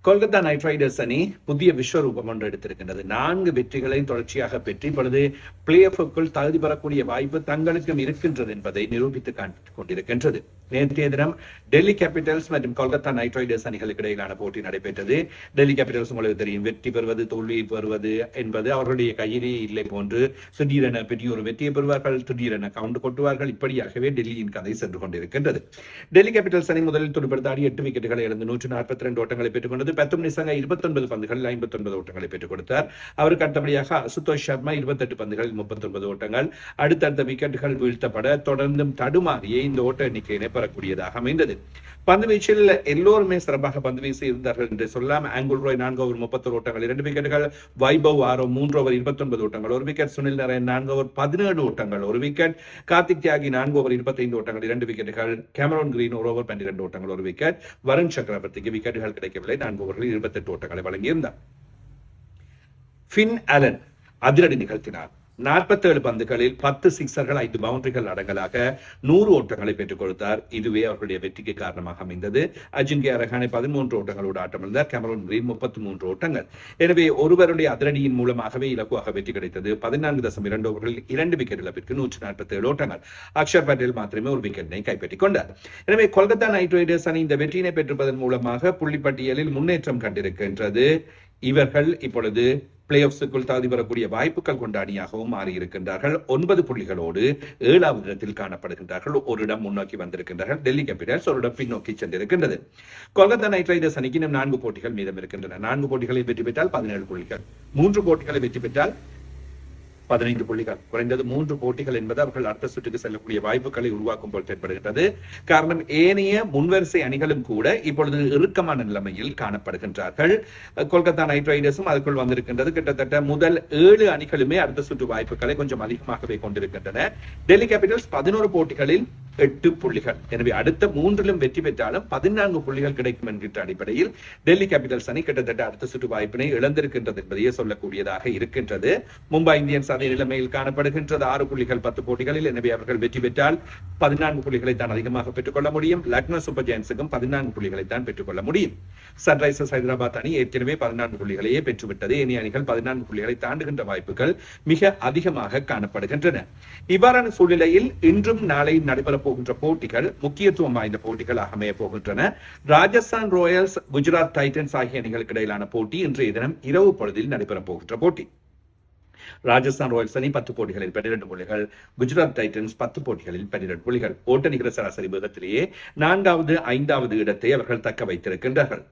Kolkata night Riders அணி புதிய விஸ்வரூபம் ஒன்று எடுத்திருக்கின்றது. 4 வெற்றிகளை தொடர்ச்சியாக பெற்று இப்பொழுது பிளே ஆஃபுக்குள் தகுதி பெறக்கூடிய வாய்ப்பு தங்களுக்கும் இருக்கின்றது என்பதை நிரூபித்து கொண்டிருக்கின்றது. நேற்றைய தினம் டெல்லி கேபிட்டல்ஸ் மற்றும் கொல்கத்தா நைட் ரைடர்ஸ் அணிகளுக்கு இடையிலான போட்டி நடைபெற்றது. டெல்லி கேபிட்டல்ஸ் உங்களுக்கு தெரியும், வெற்றி பெறுவது தோல்வி பெறுவது என்பது அவர்களுடைய கையிலே இல்லை போன்று திடீரென பெரிய ஒரு வெற்றியை பெறுவார்கள், திடீரென கவுண்ட் கொட்டுவார்கள். இப்படியாகவே டெல்லியின் கதை சென்று கொண்டிருக்கின்றது. டெல்லி கேபிட்டல்ஸ் அணி முதலில் துடுப்படுத்தாடி 8 விக்கெட்டுகளை இழந்து 142 ஓட்டங்களை பெற்றுக் கொண்டது. பத்தும் நிசங்கா 29 பந்துகளில் 59 ஓட்டங்களை பெற்றுக் கொடுத்தார். அவருக்கு அடுத்தபடியாக அசுதோஷ் சர்மா 28 பந்துகளில் 39 ஓட்டங்கள். அடுத்தடுத்த விக்கெட்டுகள் வீழ்த்தப்பட தொடர்ந்தும் தடுமாறியே இந்த ஓட்ட எண்ணிக்கையினை பெறக்கூடியதாக அமைந்தது. பந்து வீச்சில் எல்லோருமே சிறப்பாக பந்து வீசி இருந்தார்கள் என்று சொல்லலாம். ஆங்குல் ராய் 4 ஓவர் 31 ஓட்டங்கள் 2 விக்கெட்டுகள், வைபவ் ஆரோ 3 ஓவர் 29 ஓட்டங்கள் 1 விக்கெட், சுனில் நரேன் 4 ஓவர் 17 ஓட்டங்கள் 1 விக்கெட், கார்த்திக் தியாகி 4 ஓவர் 25 ஓட்டங்கள் 2 விக்கெட்டுகள், கேமரோன் கிரீன் 1 ஓவர் 12 ஓட்டங்கள் 1 விக்கெட், வருண் சக்கரவர்த்திக்கு விக்கெட்டுகள் கிடைக்கவில்லை, 4 ஓவர்களில் 28 ஓட்டங்களை வழங்கியிருந்தார். ஃபின் அலன் அதிரடி நிகழ்த்தினார். 47 பந்துகளில் 10 சிக்ஸர்கள் 5 பவுண்டரிகள் அடங்கலாக 100 ஓட்டங்களை பெற்றுக் கொடுத்தார். இதுவே அவர்களுடைய வெற்றிக்கு காரணமாக அமைந்தது. அஜிங்கியா ரஹானே 13 ஓட்டங்களோடு ஆட்டமிழந்தார். கேமரோன் கிரீன் 33 ஓட்டங்கள். எனவே ஒருவருடைய அதிரடியின் மூலமாகவே இலகுவாக வெற்றி கிடைத்தது. 14.2 ஓவர்களில் 2 விக்கெட் இழப்பிற்கு 147 ஓட்டங்கள். அக்ஷர் பட்டேல் மாத்திரமே ஒரு விக்கெட்டினை கைப்பற்றிக் கொண்டார். எனவே கொல்கத்தா நைட் ரைடர்ஸ் அணி இந்த வெற்றியினை பெற்றிருப்பதன் மூலமாக புள்ளிப்பட்டியலில் முன்னேற்றம் கண்டிருக்கின்றது. இவர்கள் இப்பொழுது பிளே ஆஃப்ஸுக்குள் தகுதி பெறக்கூடிய வாய்ப்புகள் கொண்ட அணியாகவும் மாறியிருக்கின்றார்கள். 9 புள்ளிகளோடு 7வது இடத்தில் காணப்படுகின்றார்கள். ஒரு இடம் முன்னோக்கி வந்திருக்கின்றார்கள். டெல்லி கேபிட்டல்ஸ் ஒரு இடம் பின்னோக்கி சென்றிருக்கின்றது. கொல்கத்தா நைட் ரைடர்ஸ் அணிக்கு இன்னும் 4 போட்டிகள் மீதம் இருக்கின்றன. 4 போட்டிகளை வெற்றி பெற்றால் 17 புள்ளிகள், 3 போட்டிகளை வெற்றி பெற்றால் 15 புள்ளிகள். குறைந்தது 3 போட்டிகள் என்பது அவர்கள் அடுத்த சுற்றுக்கு செல்லக்கூடிய வாய்ப்புகளை உருவாக்கும் போல் தென்படுகின்றது. காரணம், ஏனைய முன்வரிசை அணிகளும் கூட இப்பொழுது இறுக்கமான நிலைமையில் காணப்படுகின்றார்கள். கொல்கத்தா நைட் ரைடர்ஸும் அதுக்குள் வந்திருக்கின்றது. கிட்டத்தட்ட முதல் 7 அணிகளுமே அடுத்த சுற்று வாய்ப்புகளை கொஞ்சம் அதிகமாகவே கொண்டிருக்கின்றன. டெல்லி கேபிட்டல்ஸ் 11 போட்டிகளில் 8 புள்ளிகள். எனவே அடுத்த 3லும் வெற்றி பெற்றாலும் 14 புள்ளிகள் கிடைக்கும் என்கின்ற அடிப்படையில் டெல்லி கேபிட்டல்ஸ் அணி கிட்டத்தட்ட அடுத்த சுற்று வாய்ப்பினை இழந்திருக்கின்றது என்பதையே சொல்லக்கூடியதாக இருக்கின்றது. மும்பை இந்தியன்ஸ் அதே நிலைமையில் காணப்படுகின்றது. 6 புள்ளிகள் 10 போட்டிகளில். எனவே அவர்கள் வெற்றி பெற்றால் 14 புள்ளிகளை தான் அதிகமாக பெற்றுக் கொள்ள முடியும். லக்னோ சூப்பர் ஜெயன்ஸுக்கும் 14 புள்ளிகளை தான் பெற்றுக் கொள்ள முடியும். சன்ரைசர்ஸ் ஹைதராபாத் அணி ஏற்கனவே 14 புள்ளிகளையே பெற்றுவிட்டது. ஏனைய அணிகள் 14 புள்ளிகளை தாண்டுகின்ற வாய்ப்புகள் மிக அதிகமாக காணப்படுகின்றன. இவ்வாறான சூழ்நிலையில் இன்றும் நாளை நடைபெறப் போகின்ற போட்டிகள் முக்கியத்துவம் வாய்ந்த போட்டிகளாக அமைய போகின்றன. ராஜஸ்தான் ராயல்ஸ், குஜராத் டைட்டன்ஸ் ஆகிய அணிகளுக்கு இடையிலான போட்டி இன்றைய தினம் இரவு பொழுதில் நடைபெறப் போகின்ற போட்டி. ராஜஸ்தான் ராயல்ஸ் அணி 10 போட்டிகளில் 12 புள்ளிகள், குஜராத் டைட்டன்ஸ் 10 போட்டிகளில் 12 புள்ளிகள். ஓட்ட நிகர சராசரி வேகத்திலேயே 4வது 5வது இடத்தை அவர்கள் தக்க வைத்திருக்கின்றார்கள்.